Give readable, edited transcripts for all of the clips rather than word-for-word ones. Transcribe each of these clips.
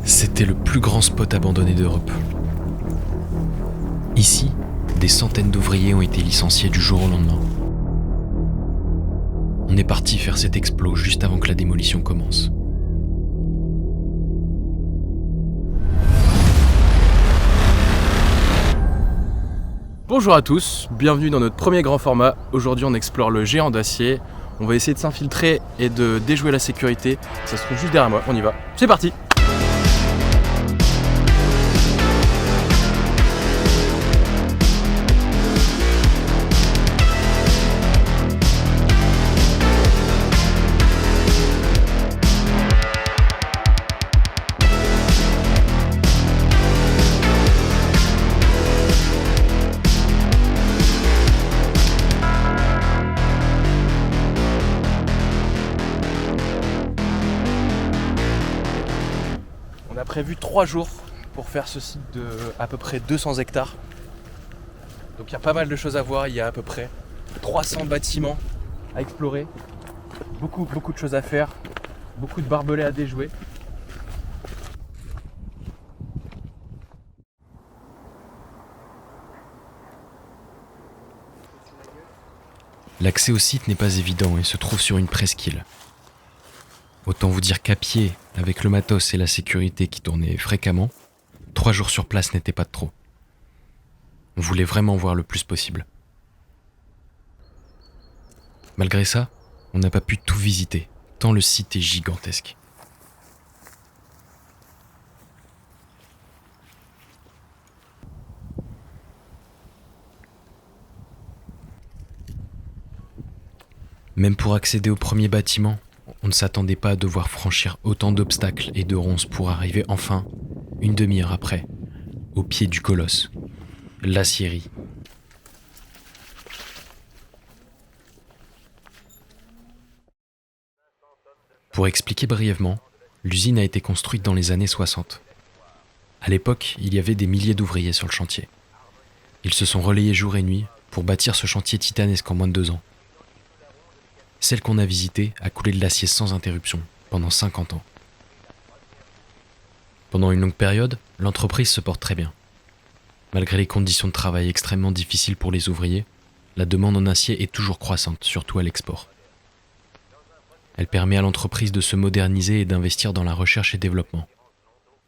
C'était le plus grand spot abandonné d'Europe. Ici, des centaines d'ouvriers ont été licenciés du jour au lendemain. On est parti faire cet explos juste avant que la démolition commence. Bonjour à tous, bienvenue dans notre premier grand format. Aujourd'hui on explore le géant d'acier. On va essayer de s'infiltrer et de déjouer la sécurité. Ça se trouve juste derrière moi, on y va. C'est parti! On a prévu 3 jours pour faire ce site de à peu près 200 hectares. Donc il y a pas mal de choses à voir, il y a à peu près 300 bâtiments à explorer, beaucoup de choses à faire, beaucoup de barbelés à déjouer. L'accès au site n'est pas évident et se trouve sur une presqu'île. Autant vous dire qu'à pied, avec le matos et la sécurité qui tournaient fréquemment, 3 jours sur place n'était pas de trop. On voulait vraiment voir le plus possible. Malgré ça, on n'a pas pu tout visiter, tant le site est gigantesque. Même pour accéder au premier bâtiment, on ne s'attendait pas à devoir franchir autant d'obstacles et de ronces pour arriver enfin, une demi-heure après, au pied du colosse, l'acierie. Pour expliquer brièvement, l'usine a été construite dans les années 60. À l'époque, il y avait des milliers d'ouvriers sur le chantier. Ils se sont relayés jour et nuit pour bâtir ce chantier titanesque en moins de 2 ans. Celle qu'on a visitée a coulé de l'acier sans interruption, pendant 50 ans. Pendant une longue période, l'entreprise se porte très bien. Malgré les conditions de travail extrêmement difficiles pour les ouvriers, la demande en acier est toujours croissante, surtout à l'export. Elle permet à l'entreprise de se moderniser et d'investir dans la recherche et développement.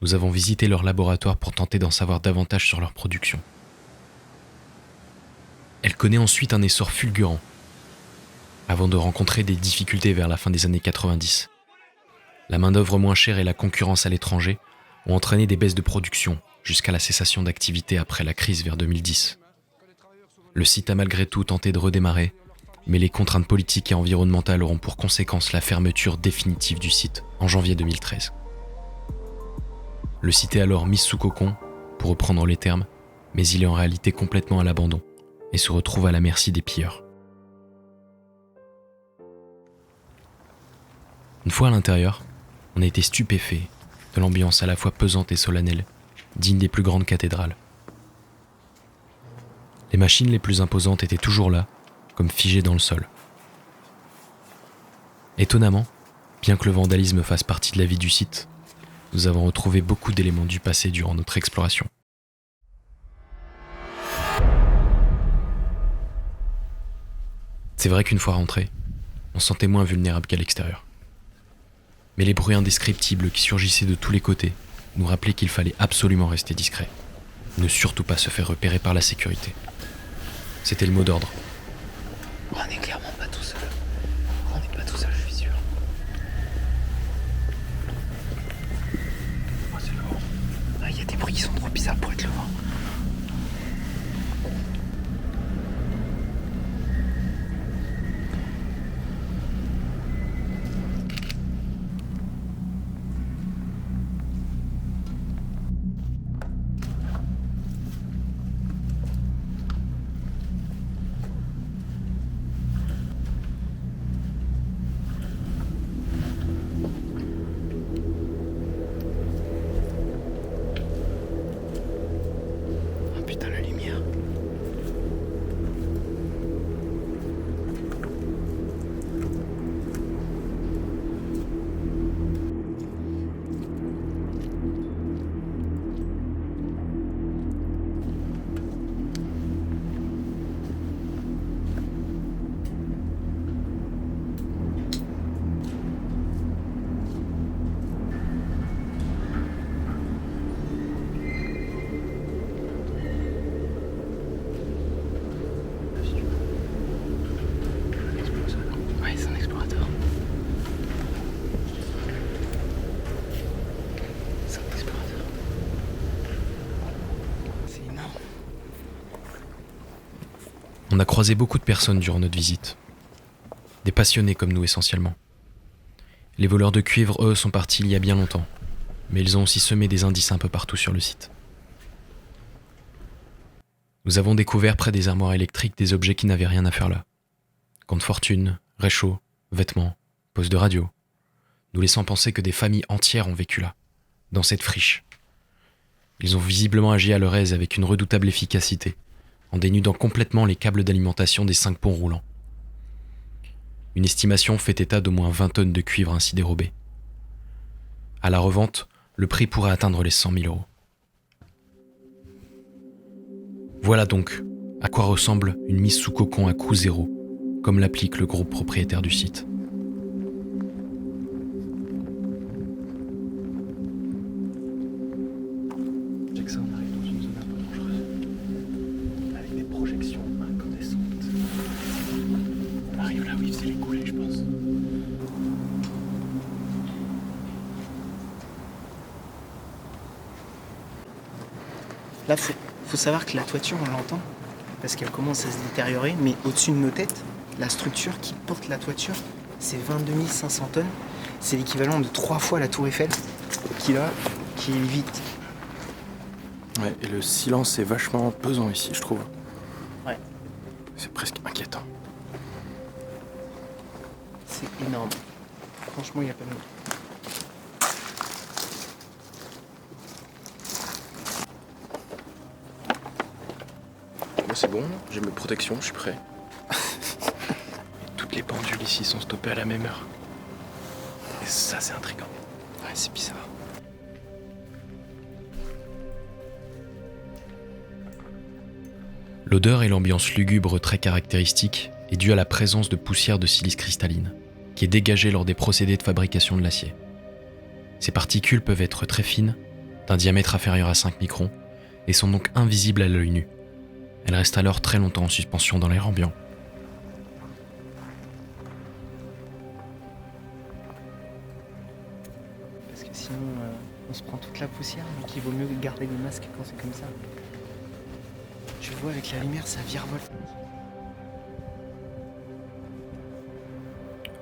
Nous avons visité leur laboratoire pour tenter d'en savoir davantage sur leur production. Elle connaît ensuite un essor fulgurant, avant de rencontrer des difficultés vers la fin des années 90. La main-d'œuvre moins chère et la concurrence à l'étranger ont entraîné des baisses de production jusqu'à la cessation d'activité après la crise vers 2010. Le site a malgré tout tenté de redémarrer, mais les contraintes politiques et environnementales auront pour conséquence la fermeture définitive du site en janvier 2013. Le site est alors mis sous cocon, pour reprendre les termes, mais il est en réalité complètement à l'abandon et se retrouve à la merci des pilleurs. Une fois à l'intérieur, on a été stupéfait de l'ambiance à la fois pesante et solennelle, digne des plus grandes cathédrales. Les machines les plus imposantes étaient toujours là, comme figées dans le sol. Étonnamment, bien que le vandalisme fasse partie de la vie du site, nous avons retrouvé beaucoup d'éléments du passé durant notre exploration. C'est vrai qu'une fois rentré, on se sentait moins vulnérable qu'à l'extérieur. Mais les bruits indescriptibles qui surgissaient de tous les côtés nous rappelaient qu'il fallait absolument rester discret, ne surtout pas se faire repérer par la sécurité. C'était le mot d'ordre. On n'est clairement pas tout seul. On n'est pas tout seul, je suis sûr. Oh, c'est lourd. Ah, il y a des bruits qui sont trop bizarres pour être le vent. On a croisé beaucoup de personnes durant notre visite. Des passionnés comme nous essentiellement. Les voleurs de cuivre, eux, sont partis il y a bien longtemps, mais ils ont aussi semé des indices un peu partout sur le site. Nous avons découvert près des armoires électriques des objets qui n'avaient rien à faire là. Compte fortune, réchaud, vêtements, poste de radio, nous laissant penser que des familles entières ont vécu là, dans cette friche. Ils ont visiblement agi à leur aise avec une redoutable efficacité, en dénudant complètement les câbles d'alimentation des 5 ponts roulants. Une estimation fait état d'au moins 20 tonnes de cuivre ainsi dérobées. À la revente, le prix pourrait atteindre les 100 000 €. Voilà donc à quoi ressemble une mise sous cocon à coût zéro, comme l'applique le groupe propriétaire du site. Jackson arrive dans une zone un peu dangereuse, avec des projections incandescentes. On arrive là où il faisait les coulées, je pense. Là, faut savoir que la toiture, on l'entend, parce qu'elle commence à se détériorer, mais au-dessus de nos têtes, la structure qui porte la toiture, c'est 22 500 tonnes. C'est l'équivalent de 3 fois la tour Eiffel, qui est vite. Ouais, et le silence est vachement pesant ici, je trouve. Ouais. C'est presque inquiétant. C'est énorme. Franchement, il n'y a pas de mots. Moi c'est bon, j'ai mes protections, je suis prêt. Toutes les pendules ici sont stoppées à la même heure. Et ça c'est intriguant. Ouais, c'est bizarre. L'odeur et l'ambiance lugubre très caractéristiques est due à la présence de poussière de silice cristalline, qui est dégagée lors des procédés de fabrication de l'acier. Ces particules peuvent être très fines, d'un diamètre inférieur à 5 microns, et sont donc invisibles à l'œil nu. Elles restent alors très longtemps en suspension dans l'air ambiant. Parce que sinon, on se prend toute la poussière, donc il vaut mieux garder le masque quand c'est comme ça. Tu vois, avec la lumière, ça virevolte.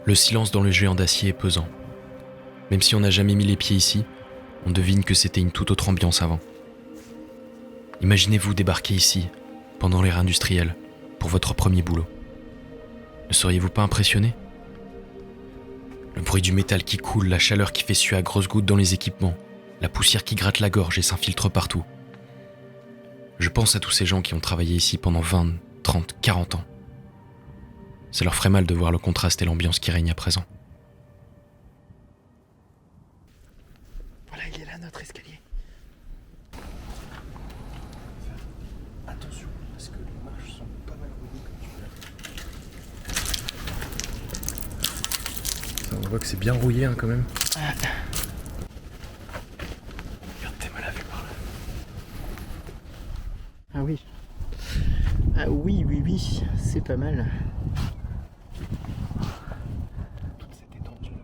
Le silence dans le géant d'acier est pesant. Même si on n'a jamais mis les pieds ici, on devine que c'était une toute autre ambiance avant. Imaginez-vous débarquer ici, pendant l'ère industrielle, pour votre premier boulot. Ne seriez-vous pas impressionné ? Le bruit du métal qui coule, la chaleur qui fait suer à grosses gouttes dans les équipements, la poussière qui gratte la gorge et s'infiltre partout. Je pense à tous ces gens qui ont travaillé ici pendant 20, 30, 40 ans. Ça leur ferait mal de voir le contraste et l'ambiance qui règne à présent. Voilà, il est là, notre escalier. Attention, parce que les marches sont pas mal rouillées comme tu vois. On voit que c'est bien rouillé hein, quand même. Regarde, t'es mal à vue par là. Ah oui. Ah oui, c'est pas mal. Toute cette étendue là.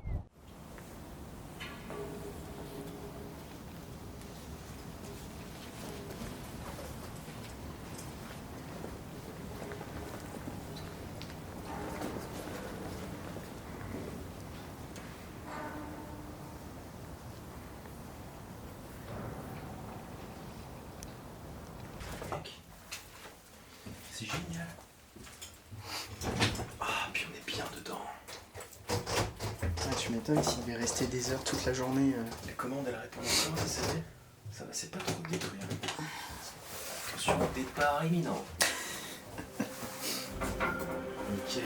C'est génial. Ah, puis on est bien dedans. Ah, tu m'étonnes s'il devait rester des heures toute la journée. Les commandes, elles répondent encore, ça va, c'est pas trop détruire. Attention, départ imminent. Nickel.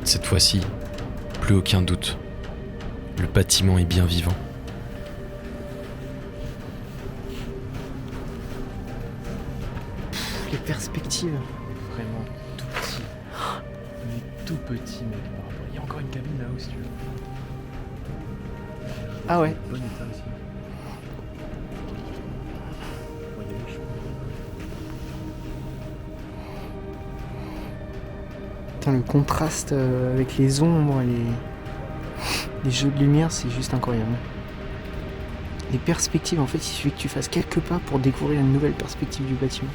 Cette fois-ci, plus aucun doute. Le bâtiment est bien vivant. Les perspectives. Vraiment tout petit. Il est tout petit, mec. Il y a encore une cabine là-haut si tu veux. Ah ouais. Bon état aussi. Il y a des chevaux. Putain, le contraste avec les ombres et les jeux de lumière, c'est juste incroyable. Les perspectives, en fait, il suffit que tu fasses quelques pas pour découvrir une nouvelle perspective du bâtiment.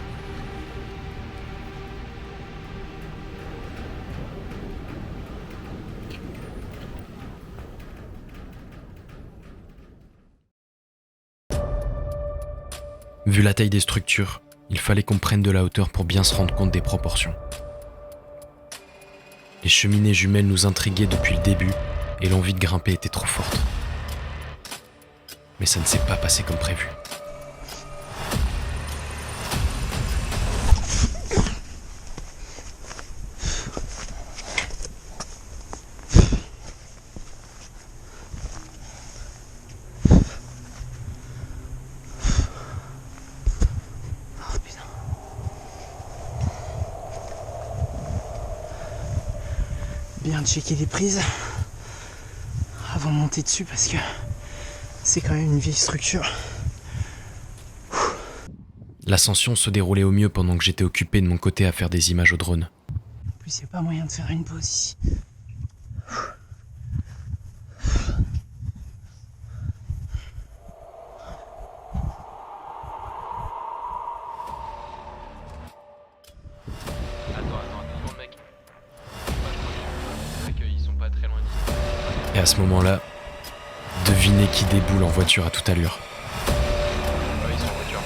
Vu la taille des structures, il fallait qu'on prenne de la hauteur pour bien se rendre compte des proportions. Les cheminées jumelles nous intriguaient depuis le début et l'envie de grimper était trop forte. Mais ça ne s'est pas passé comme prévu. Bien checker les prises avant de monter dessus parce que c'est quand même une vieille structure. L'ascension se déroulait au mieux pendant que j'étais occupé de mon côté à faire des images au drone. En plus, il n'y a pas moyen de faire une pause ici. Et à ce moment-là, devinez qui déboule en voiture à toute allure. Ils sont en voiture.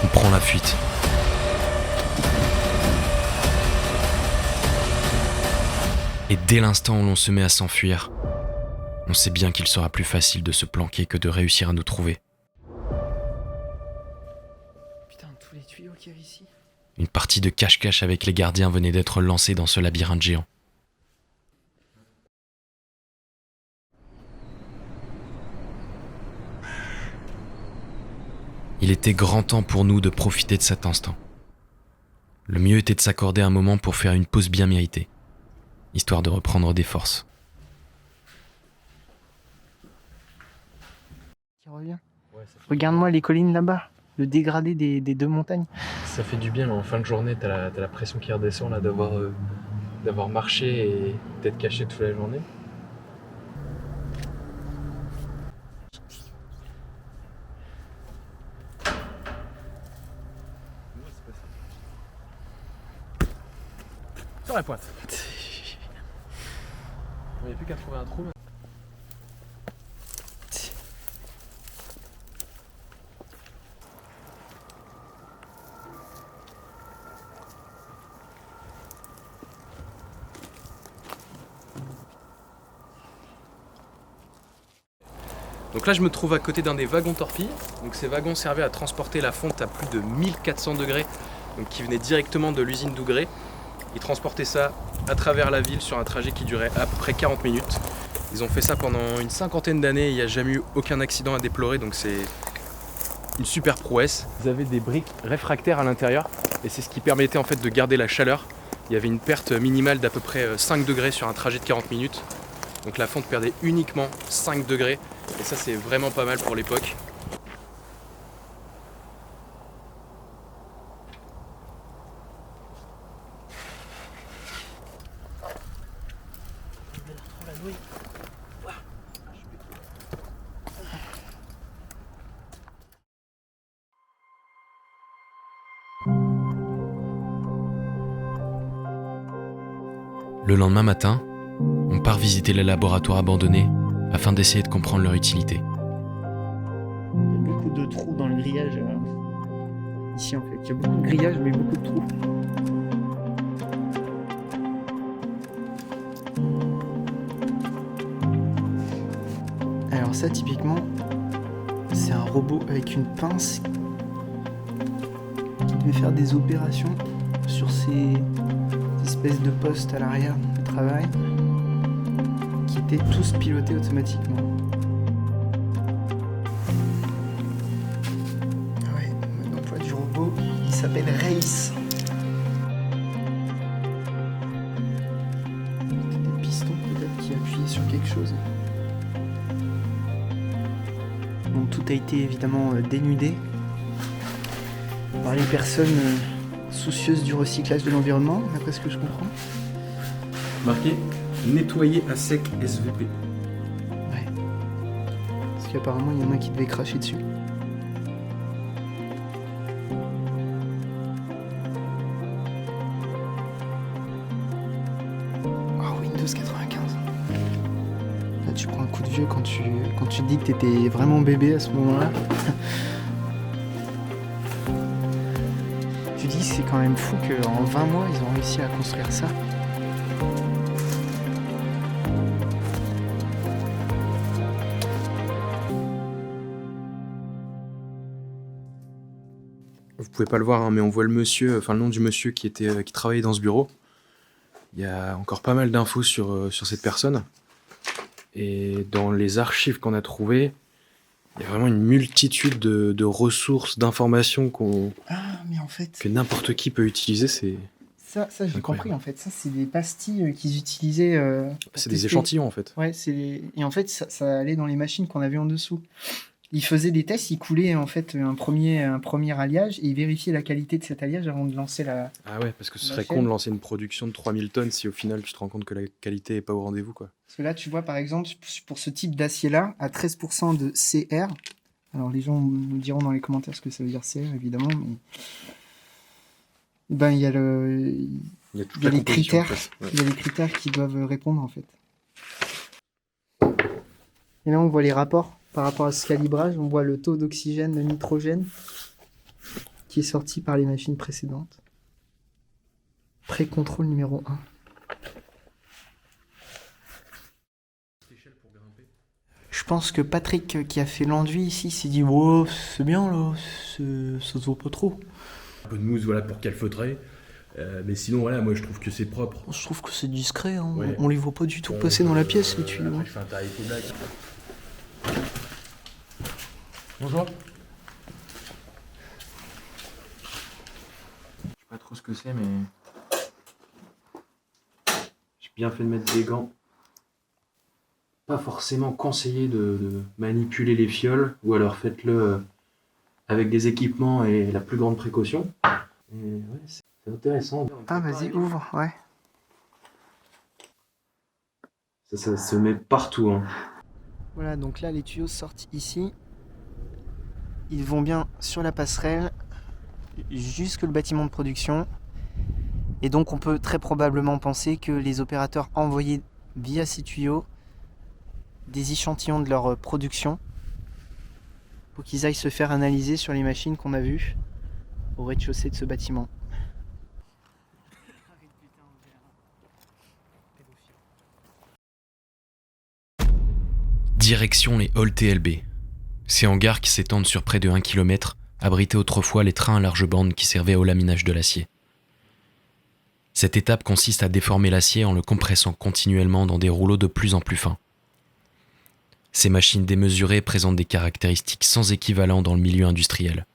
On prend la fuite. Et dès l'instant où l'on se met à s'enfuir, on sait bien qu'il sera plus facile de se planquer que de réussir à nous trouver. Putain, tous les tuyaux qu'il y avait ici. Une partie de cache-cache avec les gardiens venait d'être lancée dans ce labyrinthe géant. Il était grand temps pour nous de profiter de cet instant. Le mieux était de s'accorder un moment pour faire une pause bien méritée, histoire de reprendre des forces. Qui revient. Ouais, Regarde-moi les collines là-bas, le dégradé des deux montagnes. ça fait du bien, mais en fin de journée, t'as la pression qui redescend là d'avoir marché et d'être caché toute la journée. Sur la pointe. Il n'y a plus qu'à trouver un trou. Donc là je me trouve à côté d'un des wagons torpilles. Donc ces wagons servaient à transporter la fonte à plus de 1400 degrés, donc qui venait directement de l'usine d'Ougré. Ils transportaient ça à travers la ville sur un trajet qui durait à peu près 40 minutes. Ils ont fait ça pendant une cinquantaine d'années et il n'y a jamais eu aucun accident à déplorer, donc c'est une super prouesse. Vous avez des briques réfractaires à l'intérieur et c'est ce qui permettait en fait de garder la chaleur. Il y avait une perte minimale d'à peu près 5 degrés sur un trajet de 40 minutes. Donc la fonte perdait uniquement 5 degrés et ça c'est vraiment pas mal pour l'époque. Le lendemain matin, on part visiter les laboratoires abandonnés afin d'essayer de comprendre leur utilité. Il y a beaucoup de trous dans le grillage. Ici en fait, il y a beaucoup de grillage mais beaucoup de trous. Alors ça typiquement, c'est un robot avec une pince qui devait faire des opérations sur ces espèces de postes à l'arrière de travail qui étaient tous pilotés automatiquement. Ouais, le mode d'emploi du robot, il s'appelle Race. choses. Bon, tout a été évidemment dénudé par les personnes soucieuses du recyclage de l'environnement, d'après ce que je comprends. Marqué nettoyer à sec SVP. Ouais. Parce qu'apparemment, il y en a qui devaient cracher dessus. Oh, Windows 95. Là, tu prends un coup de vieux quand tu te dis que t'étais vraiment bébé à ce moment-là. Tu dis, c'est quand même fou qu'en 20 mois, ils ont réussi à construire ça. Vous pouvez pas le voir, hein, mais on voit le monsieur, enfin le nom du monsieur qui travaillait dans ce bureau. Il y a encore pas mal d'infos sur cette personne. Et dans les archives qu'on a trouvées, il y a vraiment une multitude de ressources, d'informations Ah, mais en fait... que n'importe qui peut utiliser. Ça j'ai incroyable. compris en fait. Ça, c'est des pastilles qu'ils utilisaient. Pour C'est des tester. échantillons en fait. Ouais, et en fait, ça allait dans les machines qu'on avait en dessous. Ils faisaient des tests, ils coulaient en fait un premier alliage et ils vérifiaient la qualité de cet alliage avant de lancer la. Ah ouais, parce que ce La serait chaîne. con de lancer une production de 3000 tonnes si au final tu te rends compte que la qualité est pas au rendez-vous, quoi. Parce que là, tu vois, par exemple, pour ce type d'acier-là, à 13% de CR, alors les gens nous diront dans les commentaires ce que ça veut dire CR, évidemment, mais ben, il y a toute il y a la les composition, en critères. fait. Ouais. Il y a les critères qui doivent répondre, en fait. Et là, on voit les rapports par rapport à ce calibrage. On voit le taux d'oxygène, de nitrogène qui est sorti par les machines précédentes. Pré-contrôle numéro 1. Je pense que Patrick, qui a fait l'enduit ici, s'est dit wow, c'est bien là, ça se voit pas trop. Un peu de mousse, voilà, pour calfeutrer. Mais sinon, voilà, moi je trouve que c'est propre. Je trouve que c'est discret, hein. Ouais. On les voit pas du tout passer dans la pièce, les tuyaux. Après, je fais un tarif au blague. Bonjour. Je sais pas trop ce que c'est, mais j'ai bien fait de mettre des gants. Pas forcément conseillé de manipuler les fioles, ou alors faites-le avec des équipements et la plus grande précaution. Et ouais, c'est intéressant. Ah, vas-y, ouvre, ouais. Ça se met partout, hein. Voilà, donc là, les tuyaux sortent ici. Ils vont bien sur la passerelle jusque le bâtiment de production. Et donc, on peut très probablement penser que les opérateurs envoyaient via ces tuyaux des échantillons de leur production pour qu'ils aillent se faire analyser sur les machines qu'on a vues au rez-de-chaussée de ce bâtiment. Direction les halls TLB. Ces hangars qui s'étendent sur près de 1 km abritaient autrefois les trains à large bande qui servaient au laminage de l'acier. Cette étape consiste à déformer l'acier en le compressant continuellement dans des rouleaux de plus en plus fins. Ces machines démesurées présentent des caractéristiques sans équivalent dans le milieu industriel.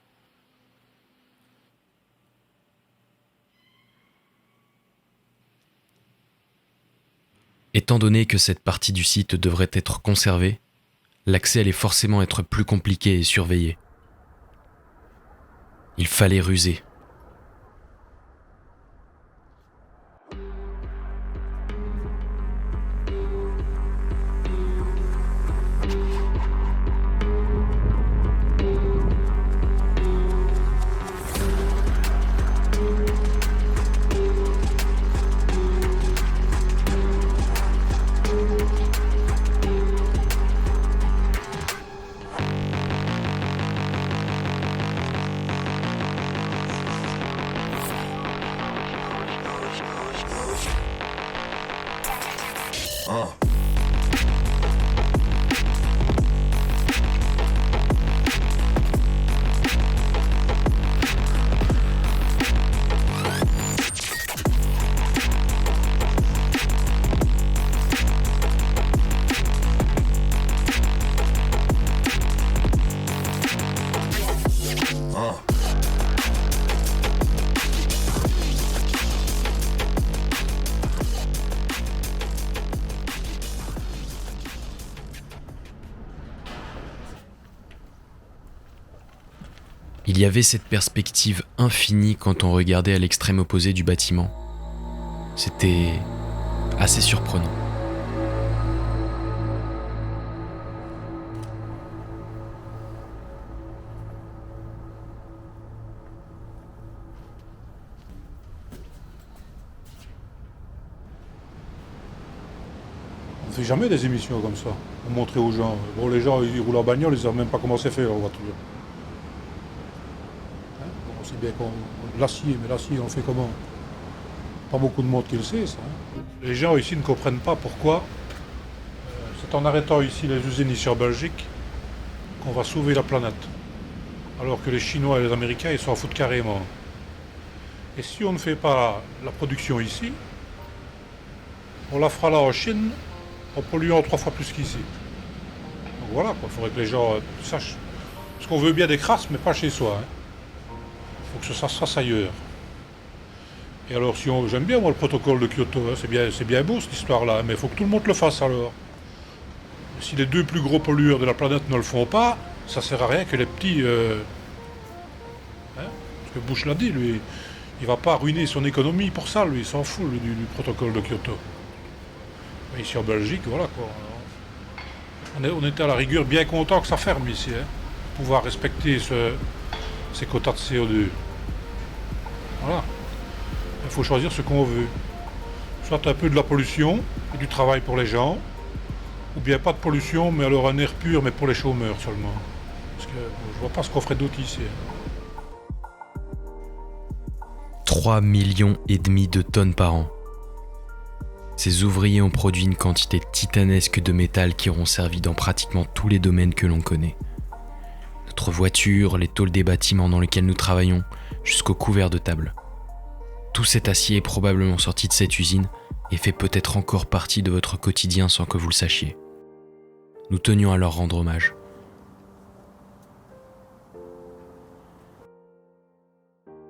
Étant donné que cette partie du site devrait être conservée, l'accès allait forcément être plus compliqué et surveillé. Il fallait ruser. Il y avait cette perspective infinie quand on regardait à l'extrême opposé du bâtiment. C'était assez surprenant. On ne fait jamais des émissions comme ça, pour montrer aux gens. Bon, les gens, ils roulent en bagnole, ils ne savent même pas comment c'est fait leur voiture. Hein, bon, on sait bien qu'on l'acier, mais l'acier, on fait comment? Pas beaucoup de monde qui le sait, ça. Hein. Les gens ici ne comprennent pas pourquoi c'est en arrêtant ici les usines ici en Belgique qu'on va sauver la planète. Alors que les Chinois et les Américains, ils s'en foutent carrément. Et si on ne fait pas la production ici, on la fera là en Chine, en polluant 3 fois plus qu'ici. Donc voilà, il faudrait que les gens sachent. Parce qu'on veut bien des crasses, mais pas chez soi. Il faut que ça se fasse ailleurs. Et alors, j'aime bien moi le protocole de Kyoto, hein, c'est bien beau cette histoire-là, mais il faut que tout le monde le fasse alors. Et si les 2 plus gros pollueurs de la planète ne le font pas, ça sert à rien que les petits. Hein, parce que Bush l'a dit, lui, il va pas ruiner son économie pour ça, lui, il s'en fout lui, du protocole de Kyoto. Mais ici en Belgique, voilà quoi. On était à la rigueur bien content que ça ferme ici, hein, pour pouvoir respecter ces quotas de CO2. Voilà. Il faut choisir ce qu'on veut. Soit un peu de la pollution et du travail pour les gens, ou bien pas de pollution, mais alors un air pur, mais pour les chômeurs seulement. Parce que je vois pas ce qu'on ferait d'autre ici. 3,5 millions de tonnes par an. Ces ouvriers ont produit une quantité titanesque de métal qui auront servi dans pratiquement tous les domaines que l'on connaît. Notre voiture, les tôles des bâtiments dans lesquels nous travaillons, jusqu'aux couverts de table. Tout cet acier est probablement sorti de cette usine et fait peut-être encore partie de votre quotidien sans que vous le sachiez. Nous tenions à leur rendre hommage.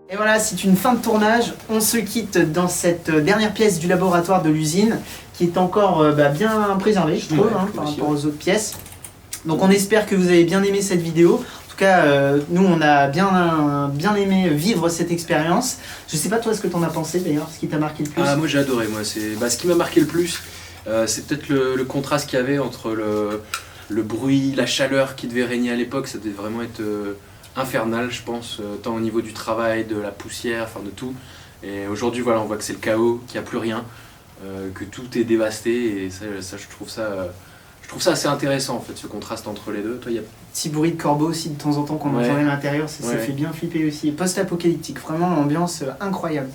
Et voilà, c'est une fin de tournage. On se quitte dans cette dernière pièce du laboratoire de l'usine qui est encore bien préservée, je trouve, par rapport aux autres pièces. Donc on espère que vous avez bien aimé cette vidéo. En tout cas, nous on a bien aimé vivre cette expérience. Je sais pas toi ce que t'en as pensé d'ailleurs, ce qui t'a marqué le plus. Ah moi j'ai adoré, ce qui m'a marqué le plus, c'est peut-être le contraste qu'il y avait entre le bruit, la chaleur qui devait régner à l'époque. Ça devait vraiment être infernal, je pense, tant au niveau du travail, de la poussière, enfin de tout. Et aujourd'hui voilà, on voit que c'est le chaos, qu'il n'y a plus rien, que tout est dévasté, et ça je trouve ça assez intéressant en fait, ce contraste entre les deux. Toi, il y a petit bruit de corbeau aussi de temps en temps qu'on entendait à l'intérieur, ça fait bien flipper aussi. Post-apocalyptique, vraiment l'ambiance incroyable.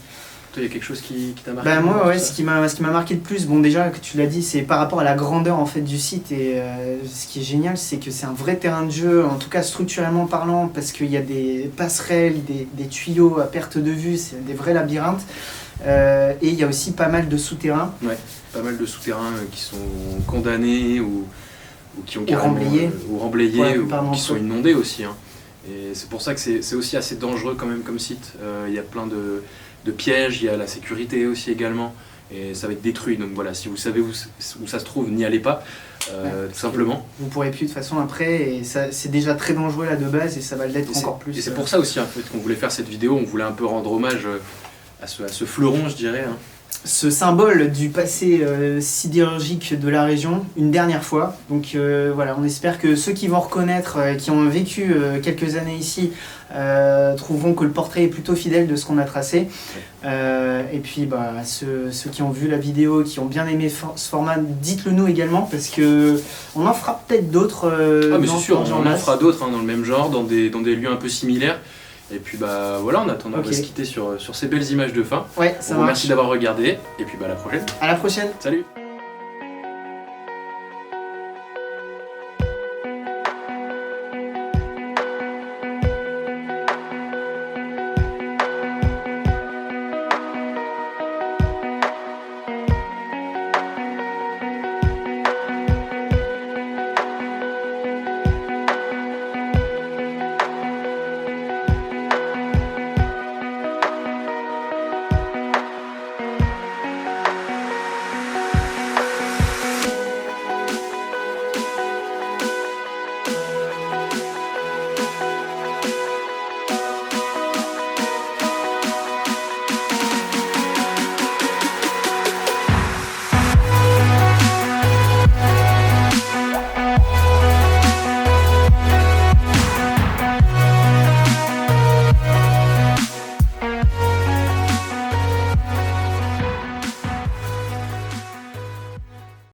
Toi, il y a quelque chose qui t'a marqué? Moi, ce qui m'a marqué le plus, bon déjà que tu l'as dit, c'est par rapport à la grandeur en fait du site, et ce qui est génial, c'est que c'est un vrai terrain de jeu, en tout cas structurellement parlant, parce qu'il y a des passerelles, des tuyaux à perte de vue, c'est des vrais labyrinthes. Et il y a aussi pas mal de souterrains. Ouais, pas mal de souterrains qui sont condamnés ou qui ont remblayés, ou qui sont inondés aussi. Hein. Et c'est pour ça que c'est aussi assez dangereux quand même comme site. Il y a plein de pièges, il y a la sécurité aussi également. Et ça va être détruit. Donc voilà, si vous savez où ça se trouve, n'y allez pas, tout simplement. Vous pourrez plus de toute façon après, et c'est déjà très dangereux là de base, et ça va l'être encore plus. Et c'est pour ça aussi en fait, qu'on voulait faire cette vidéo, on voulait un peu rendre hommage à ce fleuron, je dirais. Hein. Ce symbole du passé sidérurgique de la région, une dernière fois. Donc voilà, on espère que ceux qui vont reconnaître, qui ont vécu quelques années ici, trouveront que le portrait est plutôt fidèle de ce qu'on a tracé. Et puis ceux qui ont vu la vidéo, qui ont bien aimé ce format, dites-le nous également, parce que on en fera peut-être d'autres. Mais c'est sûr, on en fera d'autres dans le même genre, dans des lieux un peu similaires. Et puis voilà, en attendant, on va se quitter sur ces belles images de fin. Ouais, ça marche. Merci d'avoir regardé, et puis à la prochaine. À la prochaine. Salut.